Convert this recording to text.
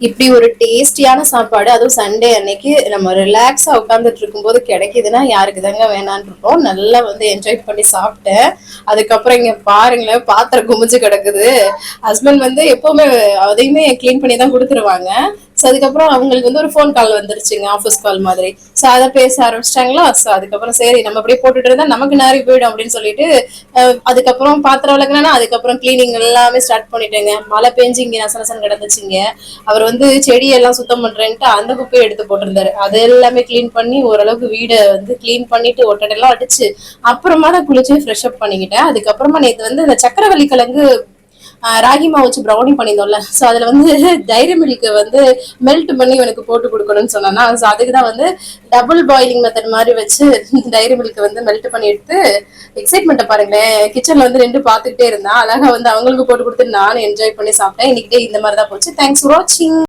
இப்படி ஒரு டேஸ்டியான சாப்பாடு, அதுவும் சண்டே அன்னைக்கு நம்ம ரிலாக்ஸா உட்காந்துட்டு இருக்கும்போது கிடைக்குதுன்னா யாருக்கு தாங்க வேணான்னு இருக்கும். நல்லா வந்து என்ஜாய் பண்ணி சாப்பிட்டேன். அதுக்கப்புறம் இங்க பாருங்களேன், பாத்திரம் குமிஞ்சு கிடக்குது. ஹஸ்பண்ட் வந்து எப்பவுமே அதையுமே கிளீன் பண்ணி தான் கொடுத்துருவாங்க. ஸோ அதுக்கப்புறம் அவங்களுக்கு வந்து ஒரு ஃபோன் கால் வந்துருச்சுங்க, ஆஃபீஸ் கால் மாதிரி. ஸோ அதை பேச ஆரம்பிச்சிட்டாங்களா. ஸோ அதுக்கப்புறம் சரி நம்ம அப்படியே போட்டுட்டு இருந்தா நமக்கு நாரி போயிடும் அப்படின்னு சொல்லிட்டு அதுக்கப்புறம் பாத்திரம் விளக்குனா அதுக்கப்புறம் கிளீனிங் எல்லாமே ஸ்டார்ட் பண்ணிட்டேங்க. மழை பெஞ்சு இங்க நசநசன்னு கிடந்துச்சுங்க. அவர் வந்து செடியெல்லாம் சுத்தம் பண்றேன்ட்டு அந்த குப்பையை எடுத்து போட்டிருந்தாரு. அது எல்லாமே கிளீன் பண்ணி ஓரளவுக்கு வீடை வந்து கிளீன் பண்ணிட்டு ஒட்டடெல்லாம் அடிச்சு அப்புறமா தான் குளிச்சு ஃப்ரெஷ் அப் பண்ணிக்கிட்டேன். அதுக்கப்புறமா நேற்று வந்து இந்த சக்கரவள்ளி கிழங்கு ராகி மாவு வச்சு ப்ரௌனி பண்ணியிருந்தோம்ல. ஸோ அதில் வந்து டைரி மில்க் வந்து மெல்ட் பண்ணி எனக்கு போட்டு கொடுக்கணும்னு சொன்னா. ஸோ அதுக்கு தான் வந்து டபுள் பாயிலிங் மெத்தட் மாதிரி வச்சு டைரி மில்க் வந்து மெல்ட் பண்ணி எடுத்து எக்ஸைட்மெண்ட்டை பாருங்களேன். கிச்சன்ல வந்து ரெண்டு பார்த்துக்கிட்டே இருந்தா அழகா வந்து அவங்களுக்கு போட்டு கொடுத்து நானும் என்ஜாய் பண்ணி சாப்பிட்டேன். இன்னைக்கு இந்த மாதிரி தான் போச்சு. தேங்க்ஸ் ஃபார் வாட்சிங்.